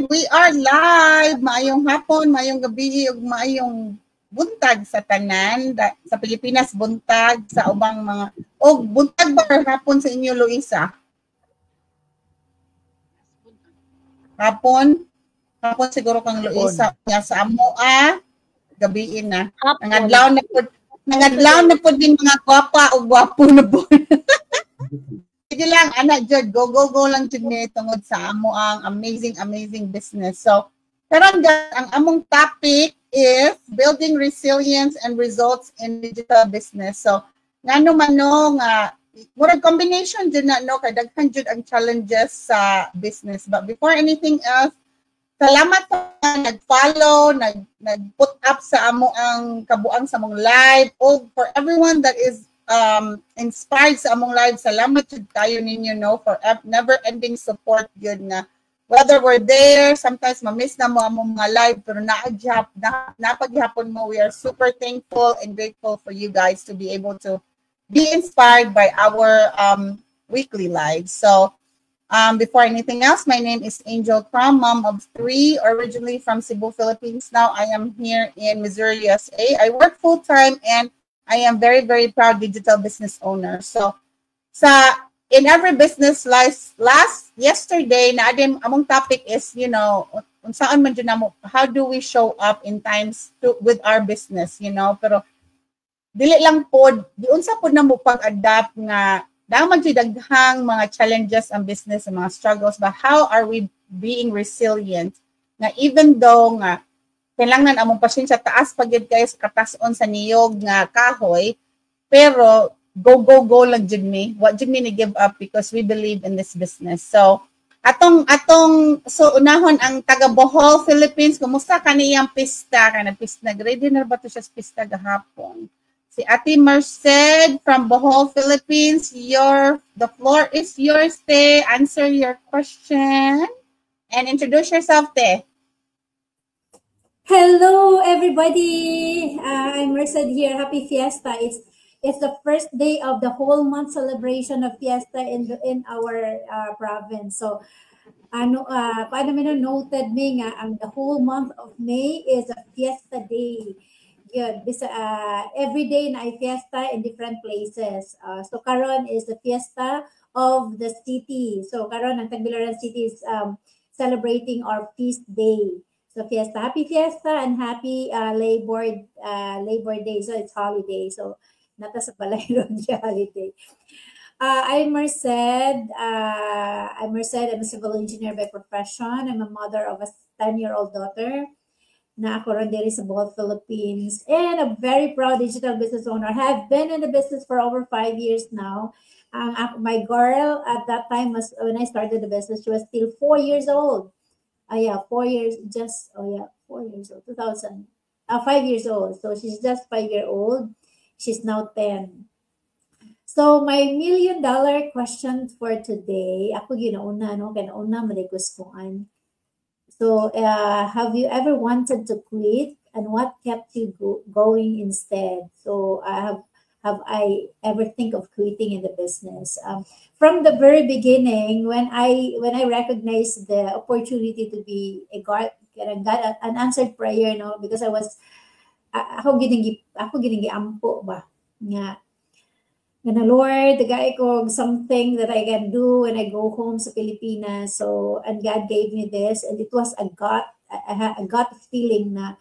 And we are live. Maayong hapon, maayong gabi, ug maayong buntag sa tanan. Sa Pilipinas, buntag. Sa ubang mga... O, buntag ba or hapon sa inyo, Luisa? Hapon? Hapon siguro kang Luisa. Nga sa Amoa, gabiin na. Nangadlaw na po din mga gwapa o gwapo na po. Sige lang, anak Jod, go lang Jod ni tungod sa amo ang amazing business. So, karon ang among topic is building resilience and results in digital business. So, ngano man no nga murag combination din na no kay daghan jud ang challenges sa business. But before anything else, salamat sa nag-follow, nag-put up sa amo ang kabuang sa mong live. O for everyone that is inspired sa among live, salamat jud tayo ninyo no for never-ending support yun na whether we're there, sometimes ma-miss na mo among mga live, pero napaghapon mo, we are super thankful and grateful for you guys to be able to be inspired by our weekly lives. So, before anything else, my name is Angel Crum, mom of 3, originally from Cebu, Philippines. Now I am here in Missouri, USA. I work full-time and I am very proud digital business owner. So, in every business yesterday, na among topic is, you know, unsaan man dyan namo, how do we show up in times with our business, you know? Pero, dili lang po, di unsa po na mo pag-adapt nga, daman daghang mga challenges ang business, ang mga struggles, but how are we being resilient na even though nga kailangan among pasensya taas pagid kayo sa katason sa niyog nga kahoy, pero go lang jud mi. What jud mi ni give up because we believe in this business. So so unahon ang taga Bohol, Philippines, kumusta kaniyang pista? Kana pista ready na ba to siya sa pista gahapon? Si Ate Merced from Bohol, Philippines, the floor is yours, te. Answer your question and introduce yourself, te. Hello, everybody. I'm Merced here. Happy Fiesta. It's the first day of the whole month celebration of Fiesta in our province. So, paano noted me nga ang the whole month of May is a Fiesta day. Good. Every day na ay fiesta in different places. So karon is the fiesta of the city. So karon ang Tagbilaran City is celebrating our feast day. So fiesta, happy fiesta and happy Labor Day. So it's holiday. So nata sa balay ron holiday. I'm Merced. I'm a civil engineer by profession. I'm a mother of a 10-year-old daughter na ako rin diri sa Bohol, Philippines, and a very proud digital business owner. I have been in the business for over 5 years now. My girl at that time was, when I started the business, she was still 4 years old. 4 years, 4 years old, 5 years old. So she's just 5-year-old. She's now 10. So my $1 million question for today, ako ginauna, no? Kanauna, malikustuan. So, have you ever wanted to quit, and what kept you going instead? So, have I ever think of quitting in the business? From the very beginning, when I recognized the opportunity to be a God, an answered prayer, no, because I was ako giningi ampo ba nga. Lord, the guy ko something that I can do when I go home sa Pilipinas. So, and God gave me this, and it was a gut feeling na,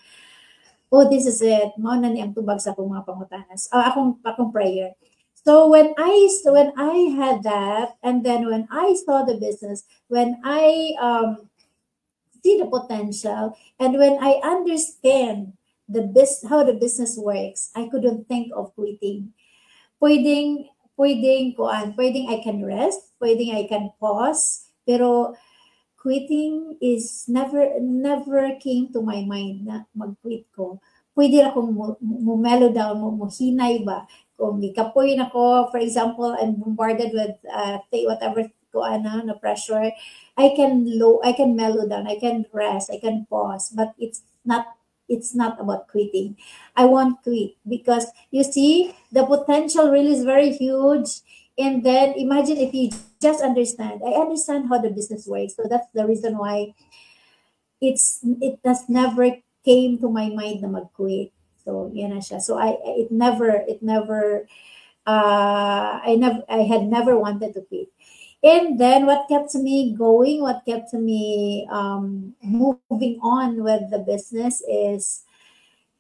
oh, this is it. Mao na ni ang tubag sa akong mga pangutanas. Akong prayer. So when I had that, and then when I saw the business, when I see the potential, and when I understand how the business works, I couldn't think of quitting. Pwedeng I can rest, pwedeng I can pause, pero quitting is never came to my mind na mag-quit ko. Pwede akong mo-mellow down, mo-hinay ba? Kung ikapoy na ko, for example, I'm bombarded with whatever ko na pressure, I can mellow down, I can rest, I can pause, but it's not about quitting. I won't quit because you see the potential really is very huge. And then imagine if you just understand. I understand how the business works. So that's the reason why it has never came to my mind na mag-quit. So yan na siya. So I had never wanted to quit. And then what kept me going, what kept me moving on with the business is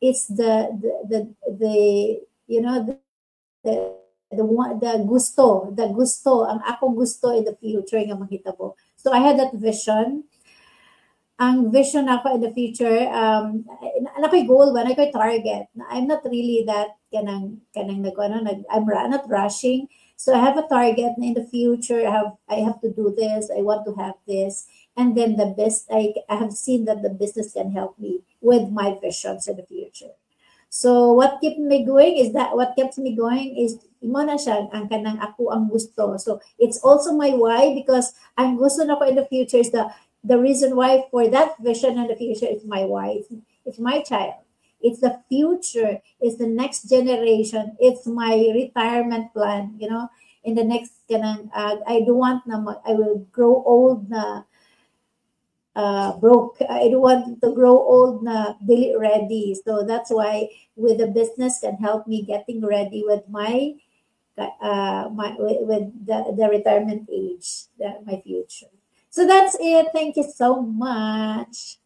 it's the you know the gusto ang akong gusto in the future nga mahitabo. So I had that vision. Ang vision ako in the future, ako'y goal ba, ako'y target. I'm not really that I'm not rushing. So I have a target in the future. I have to do this. I want to have this. And then I have seen that the business can help me with my visions in the future. So what kept me going is mo na siya ang kanang ako ang gusto. So it's also my why, because ang gusto na ko in the future is the reason why for that vision in the future is my wife. It's my child. It's the future. It's the next generation. It's my retirement plan. In the next, I don't want I will grow old na broke. I don't want to grow old na dili ready. So that's why with the business can help me getting ready with my with the retirement age, my future. So that's it. Thank you so much.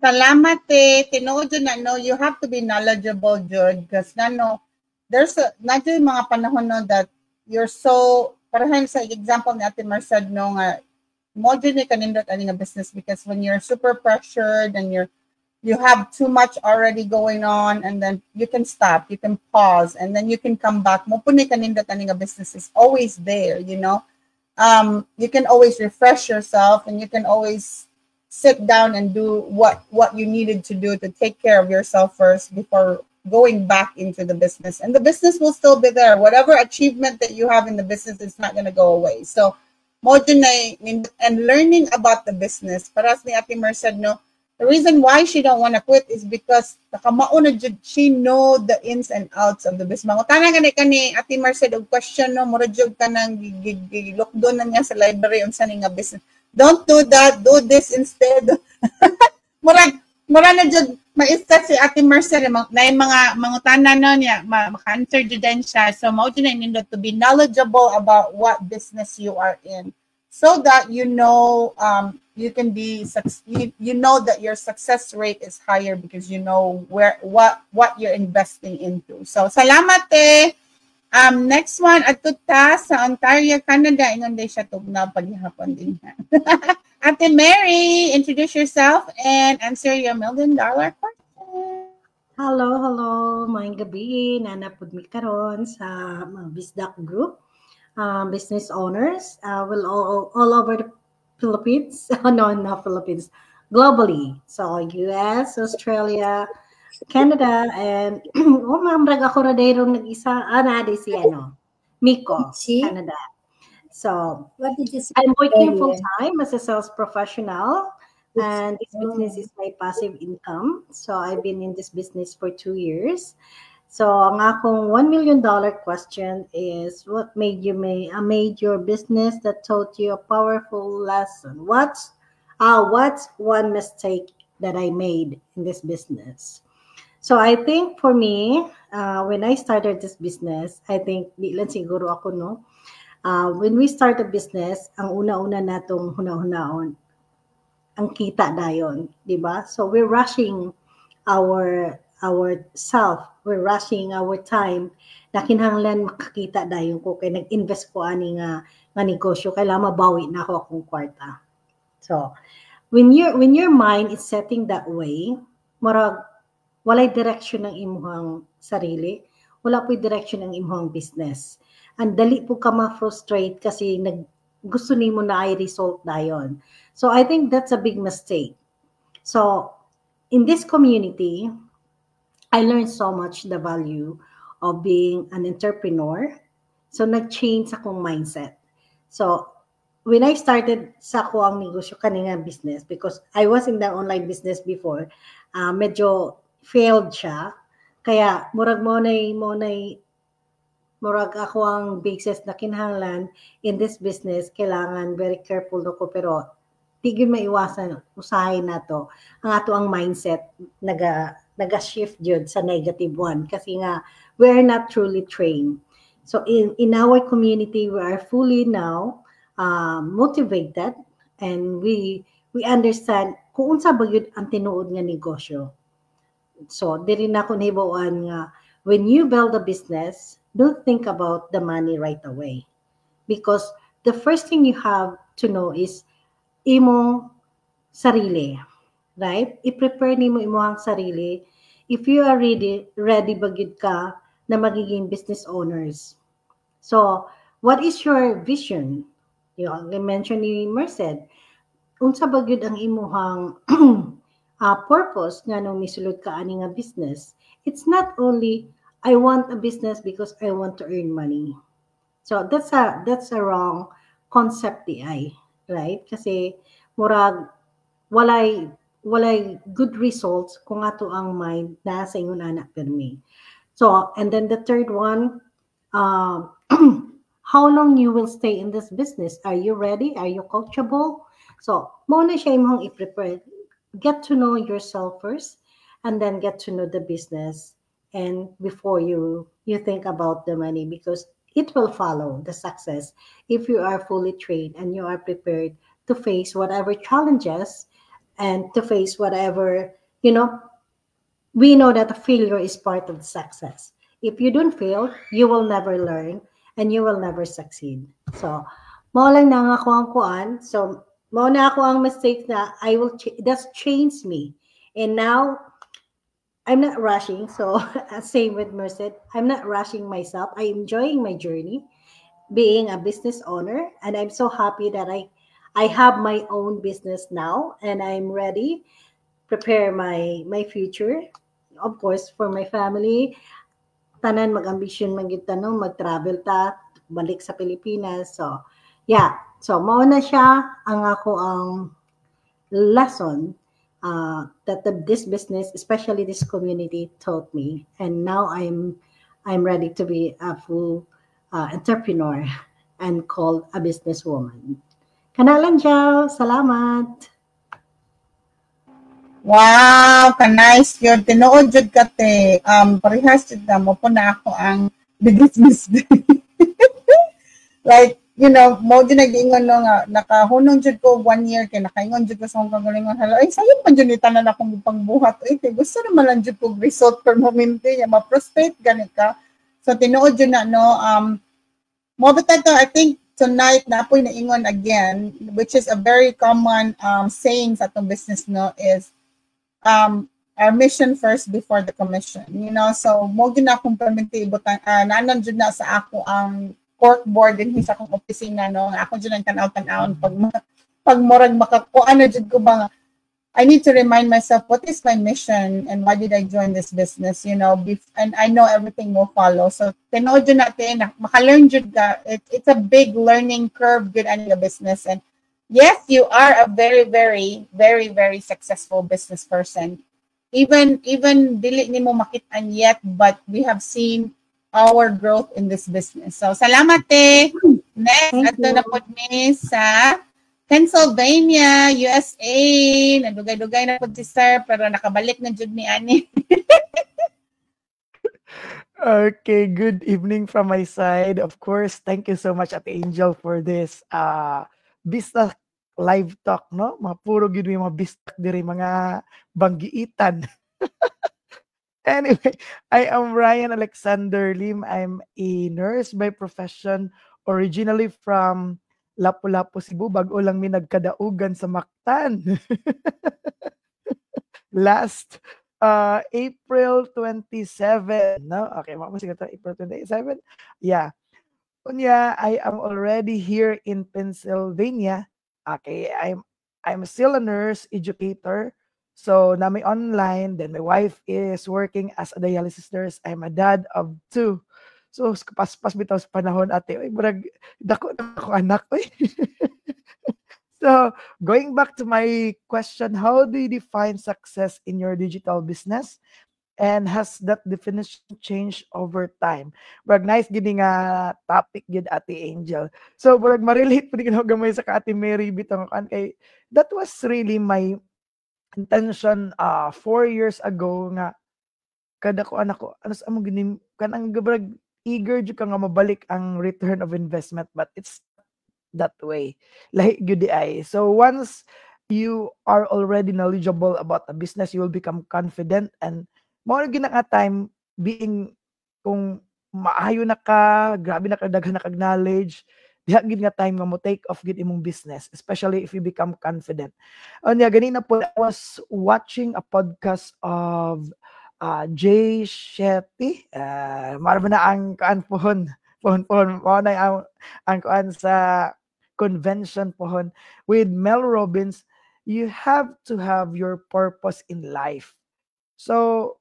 Salamat tinuod na you have to be knowledgeable, Jud, because there's yung mga panahon that you're so, parang sa example ni Ate Marced nga mo dyan kanindot ani nga business, because when you're super pressured and you have too much already going on, and then you can stop, you can pause, and then you can come back. Mo punay kanindot ani nga business is always there, you can always refresh yourself, and you can always sit down and do what you needed to do to take care of yourself first before going back into the business. And the business will still be there. Whatever achievement that you have in the business is not going to go away. So, and learning about the business. Para ni Ate Marced, the reason why she don't want to quit is because she know the ins and outs of the business. Mangutana kani Ate Marced og question mura jud kanang look doon na niya sa library unsa ni nga business. Don't do that. Do this instead. Mura na jud ma-start si Ate Marced na yung mga mangutana niya maka-answer jud din siya. So mao jud na nindot to be knowledgeable about what business you are in, so that you you can be that your success rate is higher because you know what you're investing into. So salamat next one atuta sa Ontario, Canada. Ingon day siya tugnaw paghihapon din. Ate Mary, introduce yourself and answer your $1 million question. Hello, maayong gabi. Nanapod mi karon sa BizDoc Group, business owners all over the Philippines. No, not Philippines, globally. So US, Australia, Canada, and mamrag ako ra dayro nag-isa di si Miko, Canada. So What did you say? I'm working full-time as a sales professional, and this business is my passive income. So I've been in this business for 2 years. So ang akong $1 million question is, what made your business that taught you a powerful lesson? What's one mistake that I made in this business? So I think for me, when I started this business, I think di lang siguro ako when we start a business, ang una-una natong huna-hunaon ang kita dayon, di ba? So we're rushing our self, we're rushing our time na kinahanglan makakita dayon ko kay nag-invest ko ani nga negosyo, kailangan mabawi na ako akong kwarta. So when your mind is setting that way, marag walay direction ng imuhang sarili, wala po'y direction ng imuhang business. And dali po ka ma-frustrate kasi gusto nimo na ay result dayon. So I think that's a big mistake. So in this community, I learned so much the value of being an entrepreneur. So nag-change akong mindset. So when I started sa ako ang negosyo kaninga business, because I was in the online business before, medyo failed siya. Kaya murag mo nay murag ako ang basis na kinahanglan in this business, kailangan very careful ko, pero di gyud maiwasan usahay nato ang ato ang mindset naga-shift jud sa negative one kasi nga we are not truly trained. So in our community we are fully now motivated, and we understand kung unsa ba gyud ang tinuod nga negosyo. So diri na ko nahibawan nga when you build a business, don't think about the money right away, because the first thing you have to know is imong sarili, right? I-prepare nimo imong sarili if you are ready ba gyud ka na magiging business owners. So, what is your vision? You know, mention ni Merced, unsa ba gyud ang imong purpose nga nung misulod ka ani nga business? It's not only I want a business because I want to earn money. So that's a wrong concept ay, right? Kasi murag walay good results kung ato ang mind nasa ingon anak permi. So, and then the third one, how long you will stay in this business? Are you ready? Are you coachable? So, mo na siya imong i-prepare. Get to know yourself first, and then get to know the business, and before you think about the money, because it will follow the success if you are fully trained and you are prepared to face whatever challenges and to face whatever, we know that a failure is part of the success. If you don't fail, you will never learn and you will never succeed. So, mao lang na ako ang kuan. So, mao na ako ang mistake na that's changed me. And now, I'm not rushing. So, same with Merced, I'm not rushing myself. I'm enjoying my journey being a business owner, and I'm so happy that I have my own business now, and I'm ready prepare my future, of course, for my family. Tanan mag-ambisyon man gyud tanong mag-travel ta balik sa Pilipinas. So yeah, so mao na siya ang ako ang lesson that this business, especially this community, taught me, and now I'm ready to be a full entrepreneur and called a businesswoman. Kanalan siya. Salamat. Wow, ka-nice yun. Tinuod jud ka te. Parehas jud na mo po na ako ang business. Like, mo din nag-ingon no nga, nakahunong jud ko 1 year, kay nakaingon jud ko sa akong kagalingon. Hello, ay, sayang man jud ni tanan akong pangbuhat. Ay, kay gusto naman lang jud ko result per moment niya, ma-prostrate gani ka. So, tinuod jud na, no, mo bitato, I think, tonight na apoy naingon again, which is a very common saying sa atong business, no, is our mission first before the commission. So mo gyud na akong permanente ibutang nanan jud na sa ako ang cork board din sa akong opisina, no, ako jud ang tanaw-tanawon pag murag makakuan na jud ko ba, I need to remind myself what is my mission and why did I join this business, and I know everything will follow. So tinuod jud natin maka-learn jud ka. It's a big learning curve good ani nga business, and yes, you are a very very very very successful business person. Even dili nimo makit-an yet, but we have seen our growth in this business. So salamat te. Next ato na pod mi sa Pennsylvania, USA. Nadugay-dugay na po si sir, pero nakabalik na jud mi ani. Okay, good evening from my side. Of course, thank you so much at Angel for this business live talk, no? Mga puro gid mga business diri, mga banggiitan. Anyway, I am Ryan Alexander Lim. I'm a nurse by profession, originally from Lapu-Lapu, Cebu. Bago lang mi nagkadaugan sa Mactan. Last April 27, no? Okay, mamasig ito, April 27. Yeah. Unya, I am already here in Pennsylvania. Okay, I'm still a nurse educator. So, nami online, then my wife is working as a dialysis nurse. I'm a dad of 2. So, pas bitaw sa panahon ate, oy, murag dako na ako anak, oy. So, going back to my question, how do you define success in your digital business? and has that definition changed over time? Brag nice gini nga topic gid Ate Angel. So brag ma-relate pud gid gamay sa Ate Mary bitong kan kay that was really my intention 4 years ago nga kada ko anak ko ano sa amo gini kanang brag eager jud ka nga mabalik ang return of investment, but it's that way. Like good ay. So once you are already knowledgeable about a business, you will become confident, and more gina time being kung maayo na ka, grabe na ka daghan na kag knowledge, diha gid nga time nga mo take off gid imong business, especially if you become confident. Anya ganina po I was watching a podcast of Jay Shetty. Marami na ang kaan pohon mo na ang kuan sa convention pohon with Mel Robbins. You have to have your purpose in life. So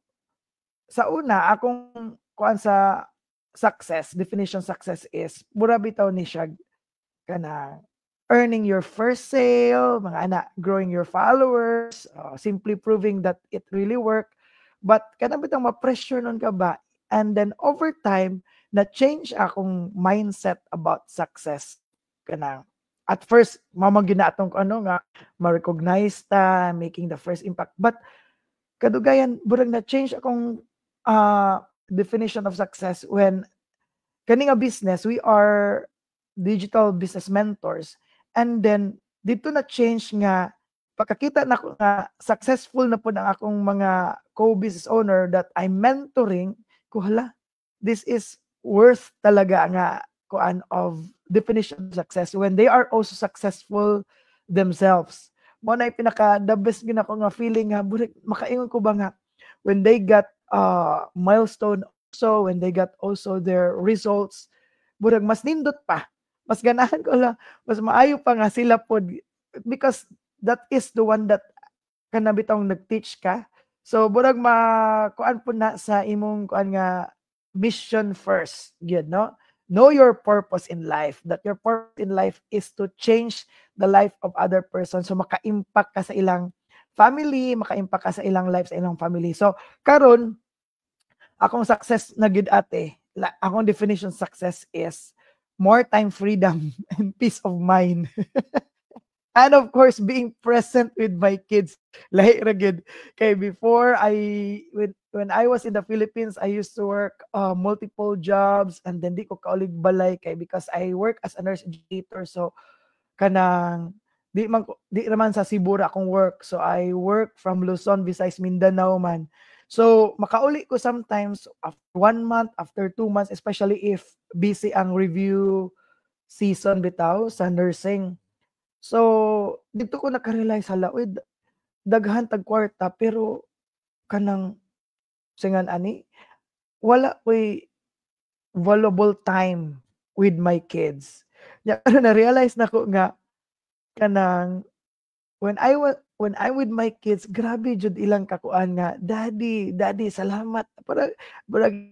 sa una akong kuan sa success, definition success is mura bitaw ni siya kana earning your first sale, mga ana, growing your followers, simply proving that it really work. But kana bitaw ma-pressure nun ka ba, and then over time na change akong mindset about success kana. At first, mamang ginatong ko ano nga, ma-recognize ta, making the first impact. But, kadugayan, burang na-change akong definition of success when kaning a business, we are digital business mentors. And then, dito na-change nga, pagkakita na ko nga, successful na po ng akong mga co-business owner that I'm mentoring, ko hala, this is worth talaga nga kuan of definition of success when they are also successful themselves. Mo na pinaka the best gina ko nga feeling nga makaingon ko ba nga when they got milestone, so when they got also their results, burag mas nindot pa, mas ganahan ko lang, mas maayo pa nga sila pod, because that is the one that kana bitong nag-teach ka. So burag kuan po na sa imong kuan nga mission first, good, no? Know your purpose in life, that your purpose in life is to change the life of other person. So maka-impact ka sa ilang family, maka-impact ka sa ilang life, sa ilang family. So karon akong success na gid ate, akong definition success is more time freedom and peace of mind. And of course, being present with my kids. Lahi ra gid. Kay before when I was in the Philippines, I used to work multiple jobs, and then di ko kaulig balay kay because I work as a nurse educator. So kanang di naman sa Cebu akong work. So I work from Luzon, Visayas, Mindanao man. So makauli ko sometimes after 1 month, after 2 months, especially if busy ang review season bitaw sa nursing. So dito ko naka-realize hala, daghan tag kwarta pero kanang singan ani wala ko'y valuable time with my kids. Ya na realize na ko nga kanang when I'm with my kids, grabe jud ilang kakuan nga, daddy salamat, para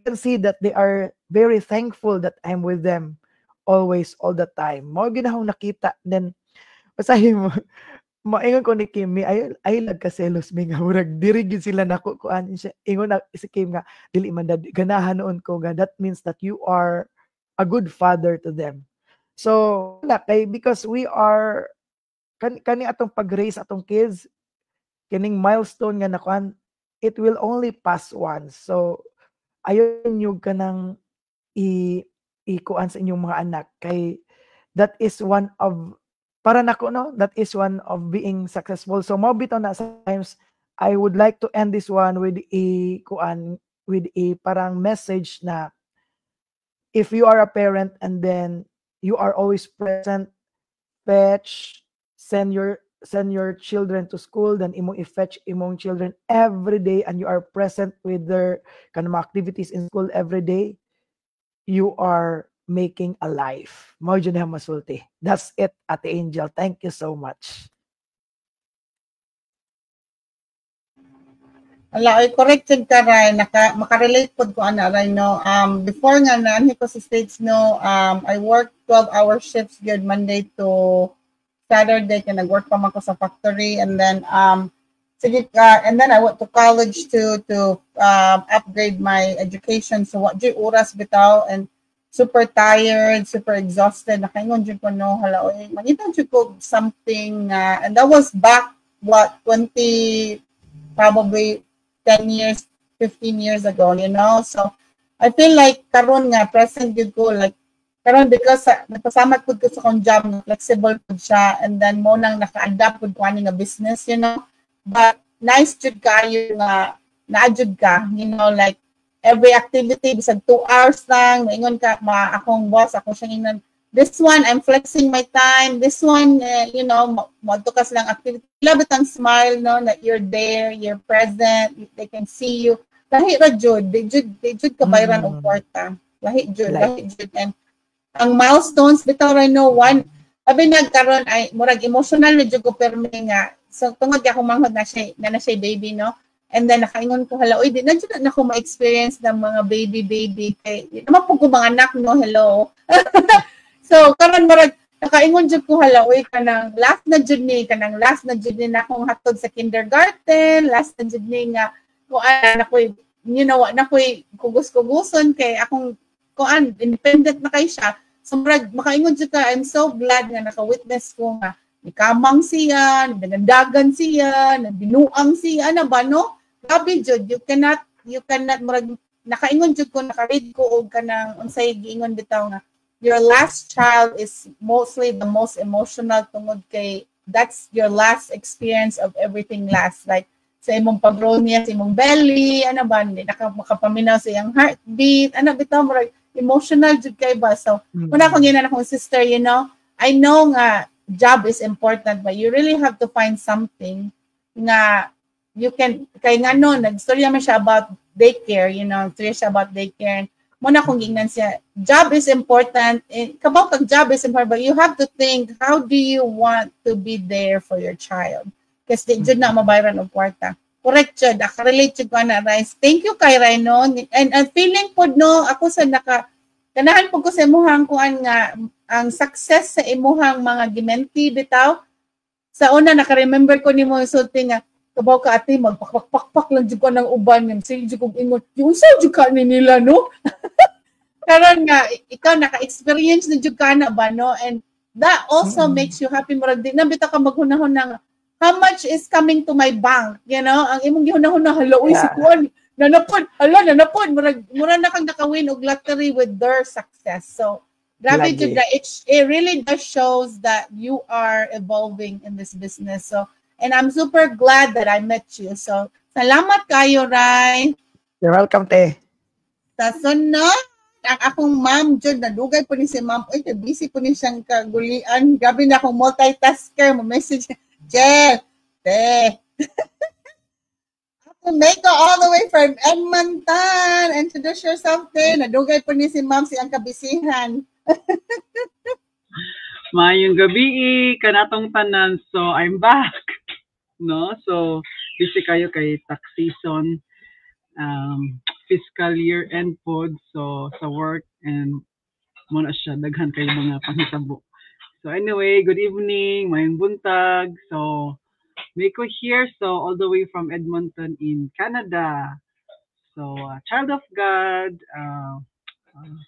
can see that they are very thankful that I'm with them always, all the time. Mo ginahong nakita. Then basahin mo, maingon ko ni Kim, ay nagkaselos mi nga murag diri gid sila nako kuan siya. Ingon na si Kim nga dili man ganahan noon ko nga, that means that you are a good father to them. So wala kay because we are kani atong pag-raise atong kids, kining milestone nga nakuan, it will only pass once. So ayon yung kanang ikuan sa inyong mga anak kay that is one of para nako no, that is one of being successful. So mo bitaw na sometimes I would like to end this one with a parang message na if you are a parent and then you are always present, fetch, send your children to school, then imong i-fetch imong children every day, and you are present with their kanang activities in school every day, you are making a life. Mao jud na masulti. That's it, Ate Angel. Thank you so much. Ala, ay corrected ka ray, makarelate pod ko ana ray no. Before nga naanhi ko sa States no, I work 12-hour shifts good Monday to Saturday, kaya nag-work pa man ko sa factory, and then sige and then I went to college to upgrade my education. So what jud oras bitaw, and super tired, super exhausted. Nakaingon jud ko no, hala oy, mangita jud ko something, and that was back what 20 probably 10 years, 15 years ago, you know. So I feel like karon nga present jud ko, like karon because napasama pud ko sa kong job, flexible pud siya, and then mo nang naka-adapt pud ko ani nga business, you know. But nice jud kayo nga naajud ka, you know, like every activity bisag 2 hours lang, maingon ka akong boss, ako siya ingon, this one I'm flexing my time, this one you know, mo to kas lang activity. Love it ang smile, no, that you're there, you're present, they can see you. Lahi ra jud, they jud kabayran og kwarta. Lahi jud. And ang milestones bitaw right now, one abi nagkaron ay murag emotional na jud ko permi nga. So tungod ako manghod na siya baby, no. And then nakaingon ko, hala, oy, di na jud na ako ma-experience ng mga baby kay naman po ko mga anak, no, hello. So karon murag nakaingon jud ko, hala, oy, kanang last na jud ni na akong hatod sa kindergarten, last na jud ni nga kuan ako'y, you know, na ko'y kugos-kuguson kay akong kuan independent na kay siya. So makaingon jud ka, I'm so glad nga naka-witness ko nga nikamang siya, nagandagan siya, nabinuang siya, ano ba, no? Grabe jud, you cannot murag nakaingon jud ko, naka-read ko og kanang unsay giingon bitaw nga your last child is mostly the most emotional tungod kay that's your last experience of everything last, like sa imong pag-grow niya sa imong belly, ano ba, hindi makapaminaw sa iyang heartbeat, ano bitaw murag emotional jud kay ba. So una akong ginan akong sister, you know, I know nga job is important, but you really have to find something nga you can, kay nga no, nagstorya man siya about daycare, you know, nagstorya siya about daycare. Muna kong gingnan siya, job is important, kabaw kag job is important, but you have to think, how do you want to be there for your child? Kasi di jud na mabayaran og kwarta. Correct jud, relate jud ko na, Rice. Thank you kay Rhino. And feeling pod no, ako sa kanahan po ko sa imuhang kuan nga ang success sa imuhang mga gimenti bitaw. Sa una naka-remember ko nimo sulti nga kabaw ka ate magpakpak lang jud ko ng uban nga sige jud ko ingon yung sa jud ka ni nila, no. Karon nga ikaw naka-experience na jud ka na ba, no, and that also makes you happy. Murag di na bitaw ka maghunahon ng how much is coming to my bank, you know, ang imong gihunahon na hala uy si kuan nanapod mura na kang nakawin og lottery with their success. So grabe jud, it really does shows that you are evolving in this business. So, and I'm super glad that I met you. So salamat kayo, Rai. You're welcome, te. Sa sunod, ang akong ma'am jud, nadugay po ni si ma'am, oy, busy po ni siyang kagulian. Grabe na akong multitasker, mo message Jeff, te. Meiko all the way from Edmonton. Introduce yourself, te. Nadugay po ni si ma'am siyang kabisihan. Mayong gabi, kanatong tanan. So, I'm back. No? So, busy kayo kay tax season, fiscal year end pod. So, sa work, and muna siya, daghan kayo mga panghitabo. So, anyway, good evening, mayong buntag. So, Meiko here, so all the way from Edmonton in Canada. So, child of God,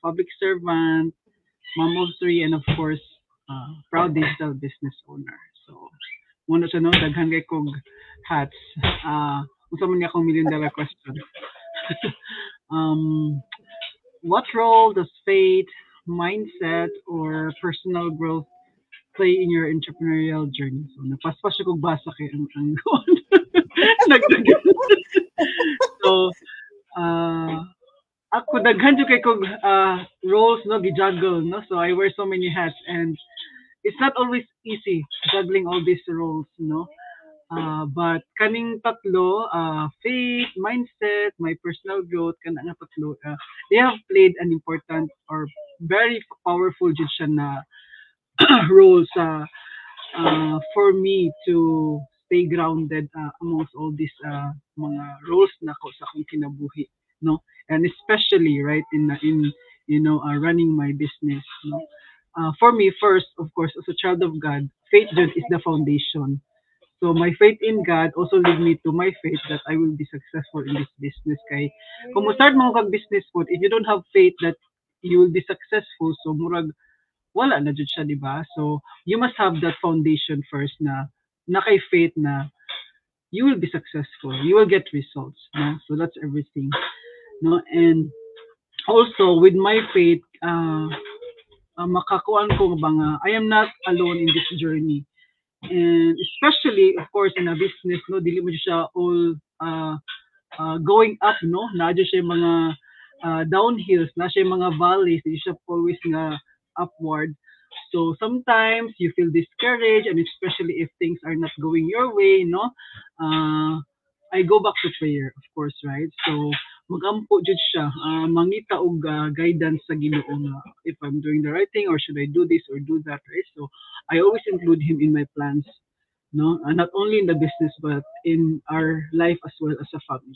public servant, mom of 3, and of course, proud digital business owner. So, muna siya no, daghan kay kong hats. Unsa man niya akong $1 million question. What role does faith, mindset, or personal growth play in your entrepreneurial journey? So, napaspas siya kong basa kay ang So, ako daghan jud kay kog roles, no, gi-juggle, no. So I wear so many hats, and it's not always easy juggling all these roles, no. But kaning tatlo, faith, mindset, my personal growth, kanang tatlo, they have played an important or very powerful jud siya na roles for me to stay grounded amongst all these mga roles na ko sa akong kinabuhi, no, and especially right in you know, running my business, no. For me, first, of course, as a child of God, faith jud is the foundation. So my faith in God also lead me to my faith that I will be successful in this business. Kay kung mo start mo kag business po, if you don't have faith that you will be successful, so murag wala na jud siya, di ba? So you must have that foundation first na kay faith na you will be successful, you will get results, no? So that's everything, no? And also with my faith, makakuan ko ba nga I am not alone in this journey. And especially of course in a business, no, dili mo siya all going up, no, na siya mga downhills, na siya mga valleys, di siya always nga upward. So sometimes you feel discouraged, and especially if things are not going your way, no, I go back to prayer, of course, right? So magampo jud siya, mangita og guidance sa Ginoo nga if I'm doing the right thing or should I do this or do that, right? So I always include him in my plans, no, not only in the business but in our life as well as a family.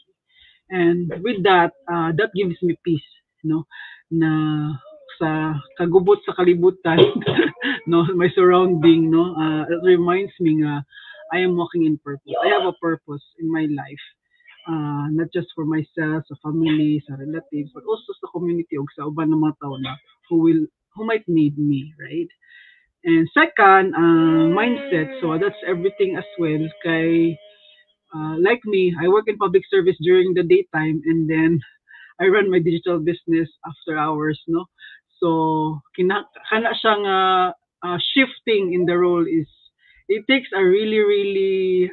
And with that, that gives me peace, no, na sa kagubot sa kalibutan, no, my surrounding, no, it reminds me nga I am walking in purpose. I have a purpose in my life. Not just for myself, sa family, sa relatives, but also sa community o sa uban ng mga tao na who might need me, right? And second, mindset. So that's everything as well. Kay like me, I work in public service during the daytime, and then I run my digital business after hours, no? So kana siyang shifting in the role is it takes a really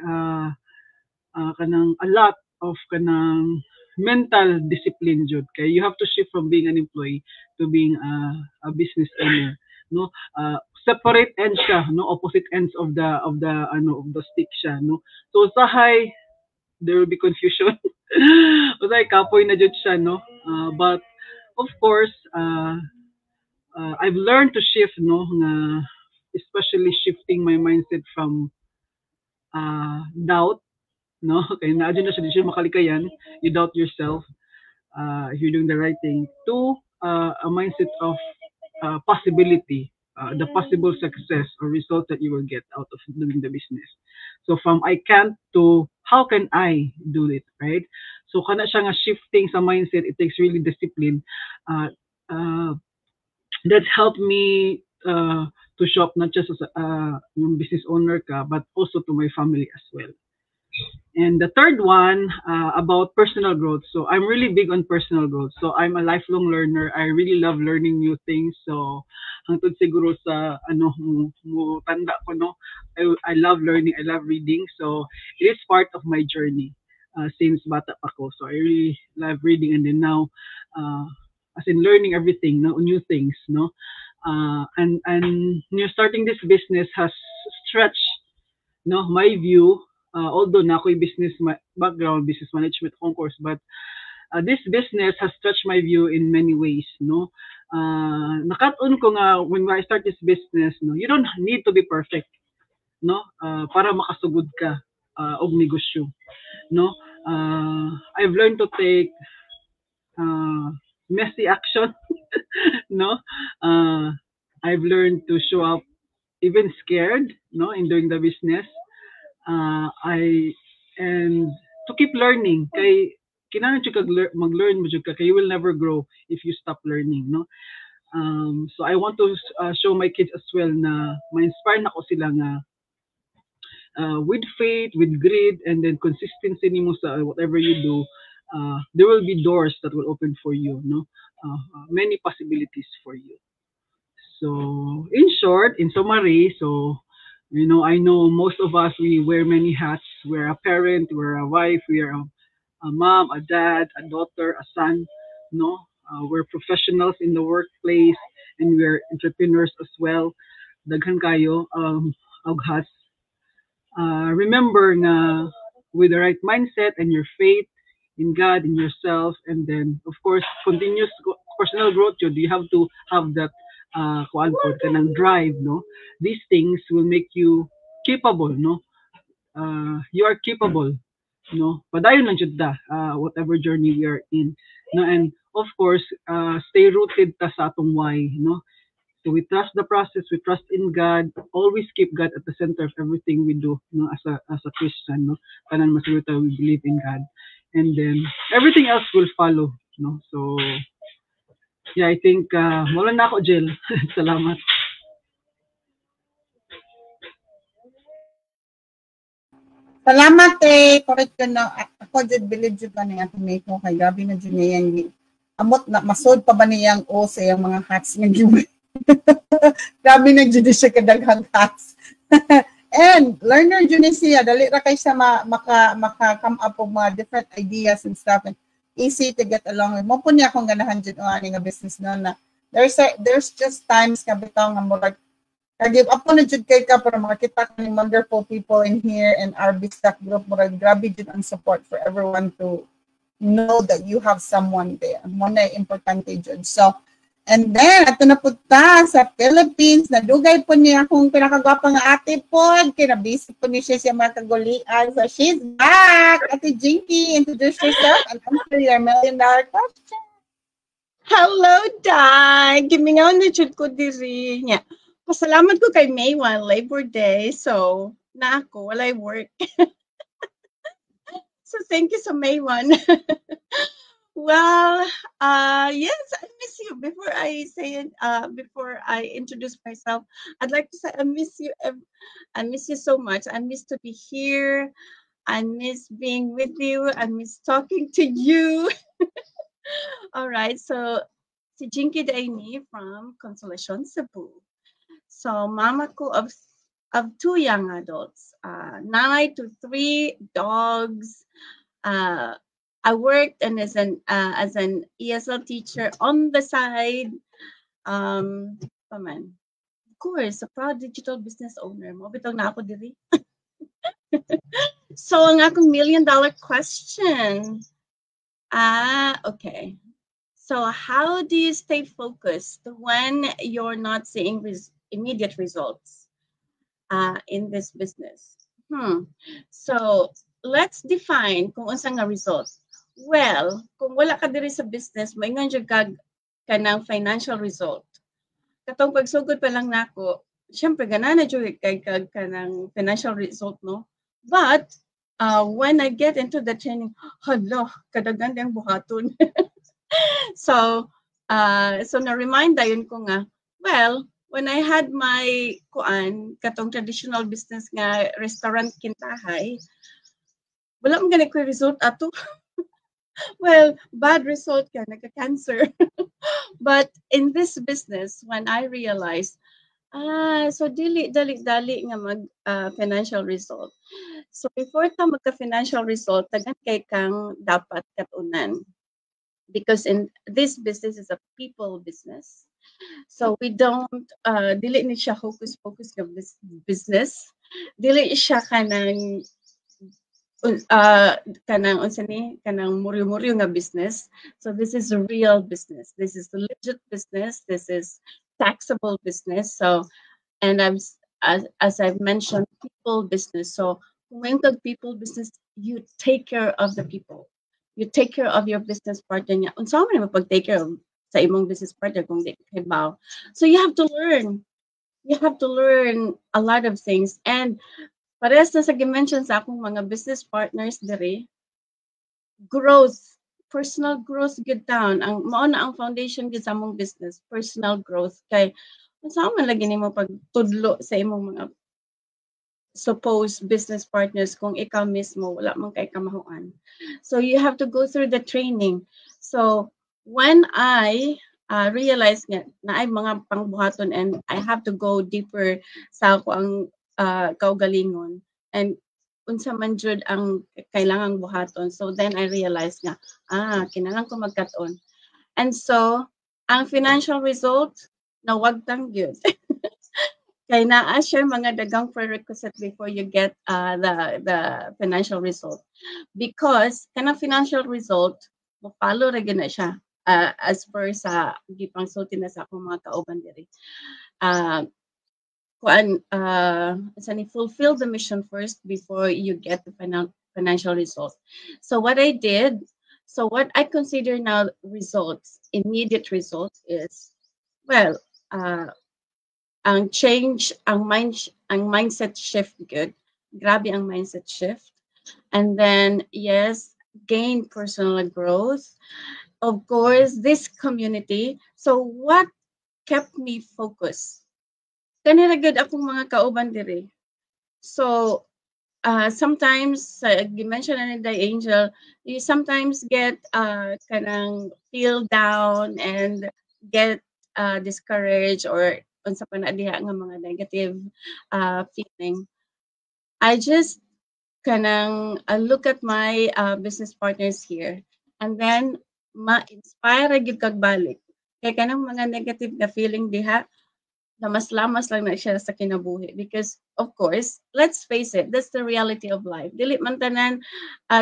kanang a lot of kanang mental discipline jud, kay you have to shift from being an employee to being a business owner, no, separate ends siya, no, opposite ends of the stick siya, no. So usahay there will be confusion. Usahay kapoy na jud siya, no, but of course I've learned to shift, no, na especially shifting my mindset from doubt, no, kaya naadyo na siya, di siya makalikayan, you doubt yourself if you're doing the right thing, to a mindset of possibility, the possible success or result that you will get out of doing the business. So from I can't to how can I do it, right? So kana siya nga shifting sa mindset, it takes really discipline. That's helped me to show up not just as yung business owner ka, but also to my family as well. And the third one, about personal growth. So I'm really big on personal growth. So I'm a lifelong learner. I really love learning new things. So hangtod siguro sa mo tanda ko, no, I love learning. I love reading. So it is part of my journey since bata pa ko. So I really love reading, and then now as in learning everything, no, new things, no. And starting this business has stretched, no, my view. Although na ako'y business background, business management of course, but this business has touched my view in many ways, no. Nakatun ko nga when I start this business, no, you don't need to be perfect, no, para makasugod ka og negosyo, no. I've learned to take messy action, no. I've learned to show up even scared, no, in doing the business. And to keep learning, kay kinahanglan jud kag mag-learn mo jud ka, kay you will never grow if you stop learning, no. So I want to show my kids as well na ma-inspire na ko sila nga with faith, with grit, and then consistency nimo sa whatever you do, there will be doors that will open for you, no, many possibilities for you. So in short, in summary, so you know, I know most of us, we wear many hats. We're a parent, we're a wife, we're a mom, a dad, a daughter, a son, no? We're professionals in the workplace, and we're entrepreneurs as well. Daghan kayo og hats. Remember na with the right mindset and your faith in God, in yourself, and then of course continuous personal growth, you have to have that kuan po kanang drive, no. These things will make you capable, no. You are capable, no. Padayon lang jud ta whatever journey we are in, no. And of course stay rooted ta sa atong why, no. So we trust the process, we trust in God, always keep God at the center of everything we do, as a Christian, no? Tanan masayuta, we believe in God. And then everything else will follow, no? So yeah, I think wala na ako, Jill. Salamat. Salamat correct ko na ako jud believe jud ba niya may ko kay grabe na jud niya yung amot na masod pa ba niyang o sa yung mga hats nga giveaway. Grabe na jud siya kadaghang hats. And learner jud ni siya dali ra kay sa maka come up of mga different ideas and stuff, and easy to get along with. Mo po niya akong ganahan jud o ani nga business no na there's just times nga bitaw nga mo like give up na jud kay ka para makita ka ng wonderful people in here and our Bistack group. Murag grabe jud ang support for everyone to know that you have someone there. Mo na importante jud. So, and then ato na punta sa Philippines, nadugay po niya akong pinakagwapa nga ate pod, kinabisi po niya siya mga kagulian. So she's back. Ate Jinky, introduce yourself and answer your $1 million question. Hello, Dad. Gimingaw na jud ko diri nya. Pasalamat ko kay May 1, Labor Day. So, na ako, walay work. So, thank you sa May 1. Well, yes, I miss you. Before I say it, before I introduce myself, I'd like to say I miss you. I miss you so much. I miss to be here. I miss being with you. I miss talking to you. All right, so si Jinky Daini from Consolacion, Cebu. So, mama ko of 2 young adults, 9 to 3 dogs. I worked and as an ESL teacher on the side. Of course, a proud digital business owner. Mo bitong na ako diri. So, ang akong $1 million question. Okay. So, how do you stay focused when you're not seeing immediate results in this business? So, let's define kung unsa nga result. Well, kung wala ka diri sa business, moingon jud ka ng financial result. Katong pagsugod pa lang nako, syempre ganana jud kay kag kanang financial result, no? But when I get into the training, hala, kadaghan diyang buhaton. So na-remind yun ko nga, well, when I had my katong traditional business nga restaurant kintahay, wala man gani ko result ato. Well, bad result ka, nagka-cancer. But in this business, when I realized, so dali nga mag financial result. So before ka magka-financial result, tagan kay kang dapat katunan. Because in this business is a people business. So we don't dili ni siya focus nga business. Dili siya kanang kanang muryo-muryo nga business. So this is a real business. This is a legit business. This is taxable business. So, and as I've mentioned, people business. So when the people business, you take care of the people. You take care of your business partner niya. Unsa man mapag-take care of sa imong business partner kung di kay baw. So you have to learn. You have to learn a lot of things. And parehas na sa gimension sa akong mga business partners diri, growth, personal growth gid taon ang mao na ang foundation gid sa among business, personal growth. Kay unsa man lagi nimo pagtudlo sa imong mga suppose business partners kung ikaw mismo wala man kay kamahuan. So you have to go through the training. So when I realized nga na ay mga pangbuhaton and I have to go deeper sa ako ang kaugalingon and unsa man jud ang kailangang buhaton. So then I realized nga kinahanglan ko magkat-on. And so ang financial result nawagtang gyud. Kay naa siya mga dagang prerequisite before you get the financial result. Because kanang financial result, mo-follow ra gyud na siya as per sa gipangsulti na sa akong mga kauban diri. Fulfill the mission first before you get the financial result. So what I did, so what I consider now results, immediate results is, well, ang change, ang mindset shift good. Grabe ang mindset shift. And then, yes, gain personal growth. Of course, this community. So what kept me focused? Kanira good akong mga kauban diri. So, sometimes, you mentioned na ni Angel, you sometimes get kanang feel down and get discouraged or unsa pa na diha nga mga negative feeling. I just kanang look at my business partners here and then ma-inspire gyud kag balik. Kay kanang mga negative na feeling diha, lamas-lamas lang na siya sa kinabuhi because of course let's face it, that's the reality of life. Dili man tanan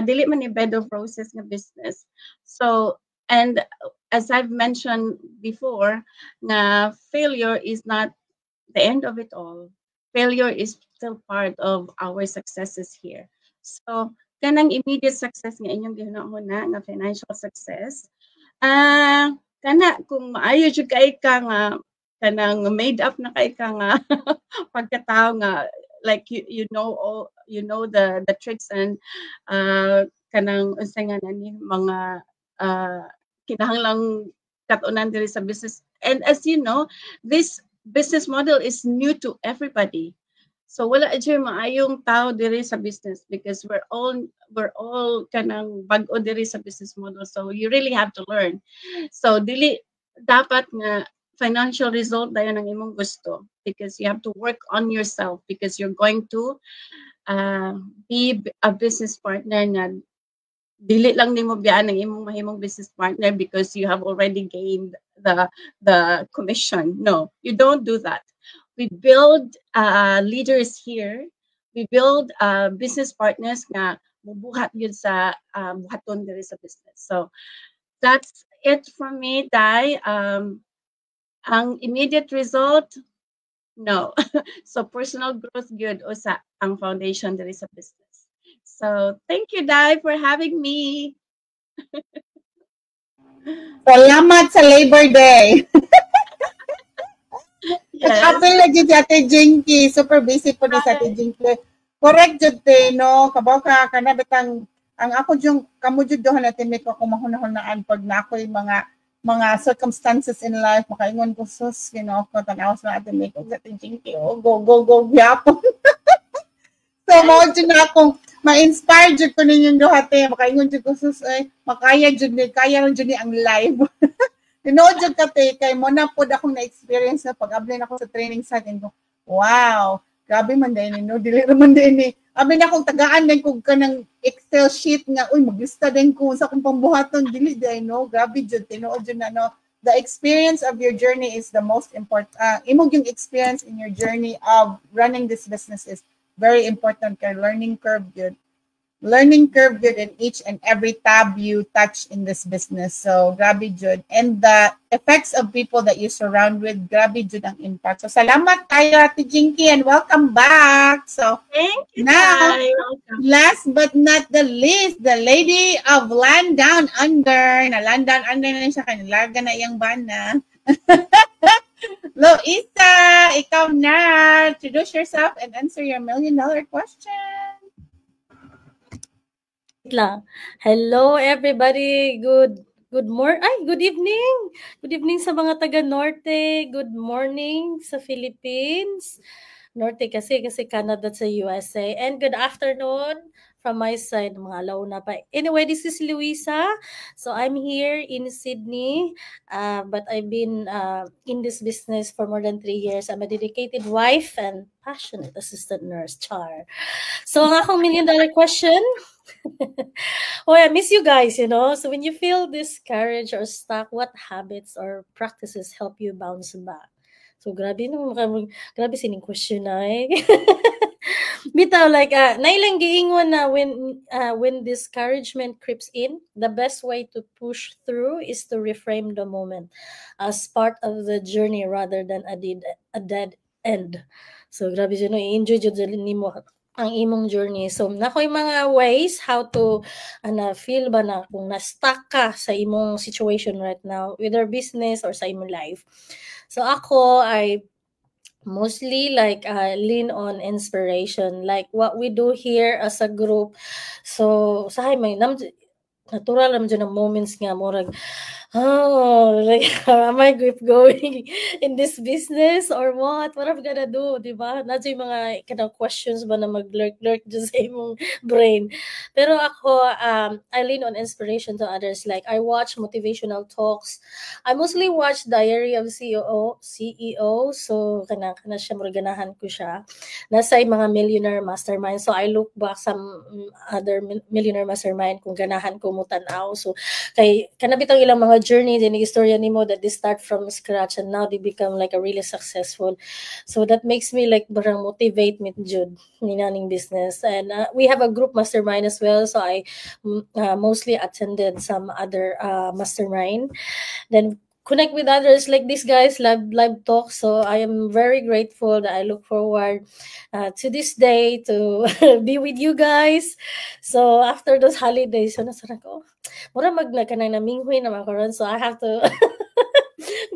dili man ni bed of roses nga business. So, and as I've mentioned before, na failure is not the end of it all. Failure is still part of our successes here. So kanang immediate success nga inyong gihuna-huna nga financial success, kana kung maayo jud kay ka nga kanang made up na kay ka nga pagkatao nga like you know the tricks and kanang unsa nga nani mga kinahanglang katunan diri sa business. And as you know, this business model is new to everybody. So wala jud maayong tao diri sa business because we're all kanang bag-o diri sa business model. So you really have to learn. So dili dapat nga financial result dayon ang imong gusto because you have to work on yourself because you're going to be a business partner nga dili lang nimo biyaan ang imong mahimong business partner because you have already gained the commission. No, you don't do that. We build leaders here. We build business partners nga mubuhat yun sa buhaton diri sa business. So that's it from me, Dai. Ang immediate result, no. So personal growth good usa ang foundation diri sa business. So thank you, Dai, for having me. Salamat sa Labor Day. Yes. Apil lagi si Ate Jinky. Super busy po ni sa Ate Jinky. Correct jud te, no? Kabaw ka kana bitang ang ako jung kamo jud dohan natin may ko mahunahunaan pag na ako'y mga circumstances in life makaingon ko sus ko tanaw sa atin may ko sa Ate Jinky. Oh, go gyapon. So mo jud na akong ma-inspire jud ko ninyong duha te makaingon jud ko sus ay makaya jud ni ang live. Tinood jud ka te kay mo na pud akong na-experience na pag-apply ako sa training sa atin ko. Wow, grabe man din no, dili man din ni. Abi na akong tagaan din kog kanang Excel sheet nga uy maglista din ko sa akong pambuhaton dili day no. Grabe jud tinood jud na no. The experience of your journey is the most important. Imong yung experience in your journey of running this business is very important kay learning curve good in each and every tab you touch in this business. So, grabe jud. And the effects of people that you surround with, grabe jud ang impact. So, salamat tayo, Ate Jinky, and welcome back. So, thank you. Now, last but not the least, the lady of Land Down Under. Na Land Down Under na siya, kanilarga na iyang bana. Loisa, ikaw na. Introduce yourself and answer your $1 million question. Lang. Hello everybody. Good evening. Good evening sa mga taga Norte. Good morning sa Philippines. Norte kasi Canada sa USA. And good afternoon from my side, mga alauna pa. Anyway, this is Luisa. So I'm here in Sydney, but I've been in this business for more than 3 years. I'm a dedicated wife and passionate assistant nurse, Char. So ang akong $1 million question, oh, I miss you guys, So when you feel discouraged or stuck, what habits or practices help you bounce back? So grabe sining question na eh. Bitaw like nailang giingon na when discouragement creeps in, the best way to push through is to reframe the moment as part of the journey rather than a dead end. So grabe jud no, enjoy jud nimo ang imong journey. So nakoy mga ways how to feel ba na kung na-stuck ka sa imong situation right now, whether business or sa imong life. So ako ay mostly like lean on inspiration, like what we do here as a group. So sa may natural naman dyan ang moments nga murag, oh, like, am I going in this business or what I'm gonna do, di ba? Nadyo yung mga kanang questions ba na mag-lurk dyan sa imong brain. Pero ako, I lean on inspiration to others. Like, I watch motivational talks. I mostly watch Diary of CEO. So kana siya, muraganahan ko siya. Nasa mga millionaire mastermind. So I look back some other millionaire mastermind kung ganahan ko mo tanaw. So kay kanabitang ilang mga journey din istorya nimo that they start from scratch and now they become like a really successful. So that makes me like barang motivate me jud ni naning business. And we have a group mastermind as well. So I mostly attended some other mastermind. Then connect with others like these guys, live talk. So I am very grateful that I look forward to this day to be with you guys. So after those holidays, so nasara ko, mura magnakanang naminghoy naman karon. So I have to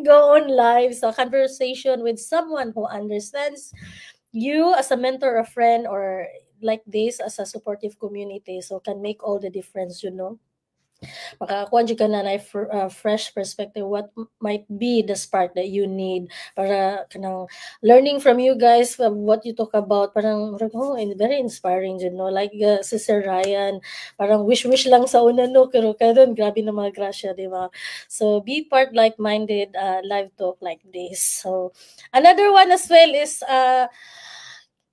go on live. So conversation with someone who understands you as a mentor, a friend, or like this as a supportive community. So can make all the difference, you know. Makakuha dyan ka na fresh perspective what might be the spark that you need para kanang learning from you guys, what you talk about, parang very inspiring dyan, no? Like si Sir Ryan, parang wish lang sa una, no? Pero karon grabe na mga grasya, di ba? So be part like-minded live talk like this. So another one as well is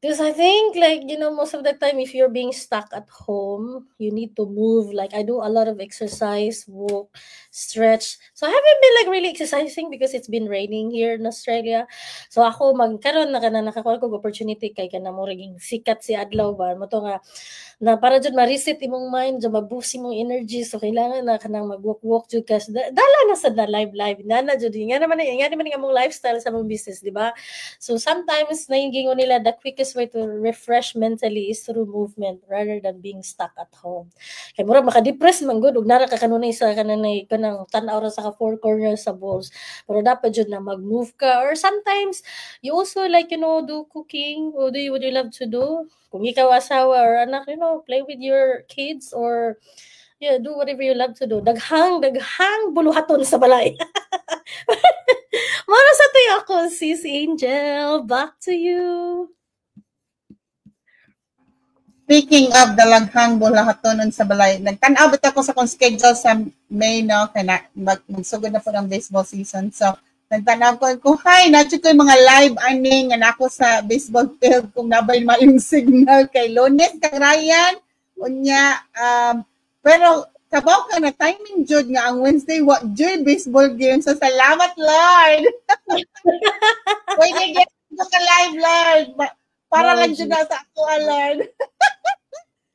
because I think, like, you know, most of the time, if you're being stuck at home, you need to move. Like, I do a lot of exercise, walk, stretch. So, I haven't been, like, really exercising because it's been raining here in Australia. So, ako, magkaroon nakakuha ko opportunity kay kanamo maging sikat si adlaw ba. Mato nga, na para dyan ma-reset imong mind, dyan ma-boost imong energy. So, kailangan na kanang mag-walk dyan kasi dala na sa na live. Nana dyan. Nga naman yung among lifestyle sa mong business, di ba? So, sometimes, naingingon nila, the quickest way to refresh mentally is through movement rather than being stuck at home. Kaya mura maka-depress man good, ug nara ka kanunay sa kananay kanang tan-aw ra sa four corners sa balls. Pero dapat jud na mag-move ka, or sometimes you also like, you know, do cooking. What would you love to do? Kung ikaw asawa or anak, you know, play with your kids or yeah, do whatever you love to do. Daghang buluhaton sa balay. Mara sa tayo ako, Sis Angel. Back to you. Speaking of dalaghang bulahatonon sa balay, nagtanaw bit ako sa kong schedule sa May, no? Kaya magsugod na po ng baseball season. So, nagtanaw ko, hi, nadyo ko yung mga live aning nga ako sa baseball field kung nabay yung signal kay Lunes, kay Ryan. Unya, pero kabaw ka na timing jud nga ang Wednesday jud baseball game. So, salamat, Lord! Pwede get ka live, Lord! Para lang dyan na sa ako, Lord.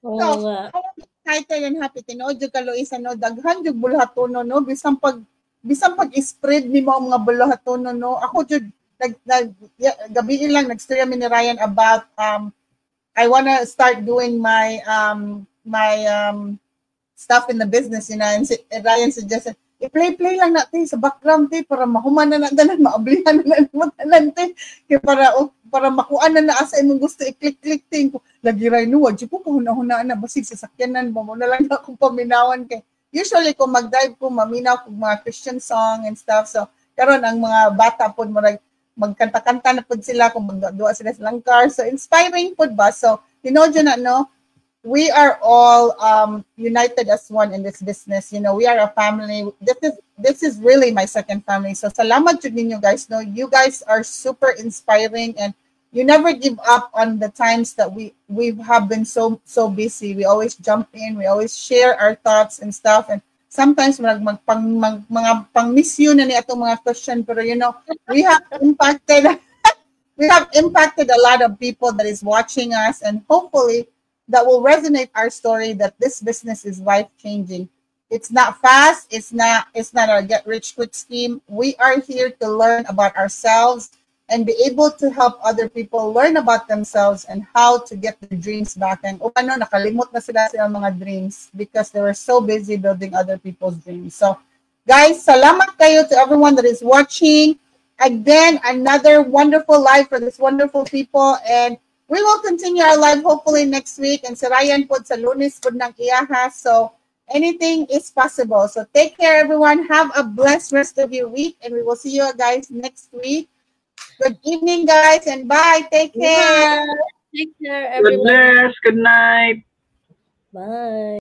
So, I'm excited and happy. Tinood yung Kaloisa, no? Daghan yung bulhatono, no? Bisang pag-spread ni mo mga bulhatono, no? Ako dyan, gabiin lang, nag-story kami ni Ryan about, I wanna start doing my stuff in the business, you know, and Ryan suggested, i-play lang natin sa background, para mahuman na natin, maablihan na natin, kaya para makuha na asa imong gusto i-click ko lagi ray no wag ko kahuna-huna na basig sa sakyanan mo na lang akong paminawan kay usually kung mag-dive ko maminaw kog mga Christian song and stuff. So karon ang mga bata pod magkanta-kanta na pod sila kung magduwa sila sa car, so inspiring pod ba. So tinodyo na, no, we are all united as one in this business. You know, we are a family. This is really my second family. So salamat jud ninyo guys. No, you guys are super inspiring and you never give up on the times that we have been so busy. We always jump in. We always share our thoughts and stuff. And sometimes mga pang-miss you na ni atong mga question. Pero you know, we have impacted a lot of people that is watching us, and hopefully that will resonate our story that this business is life-changing. It's not fast. It's not a get-rich-quick scheme. We are here to learn about ourselves and be able to help other people learn about themselves and how to get their dreams back. And nakalimot na sila mga dreams because they were so busy building other people's dreams. So, guys, salamat kayo to everyone that is watching. again, another wonderful live for this wonderful people. And we will continue our live hopefully next week. And sa Ryan po sa Lunes po ng Iyaha. So anything is possible. So take care, everyone. Have a blessed rest of your week. And we will see you guys next week. Good evening, guys. And bye. Take care. Take care, God everyone. bless. Good night. Bye.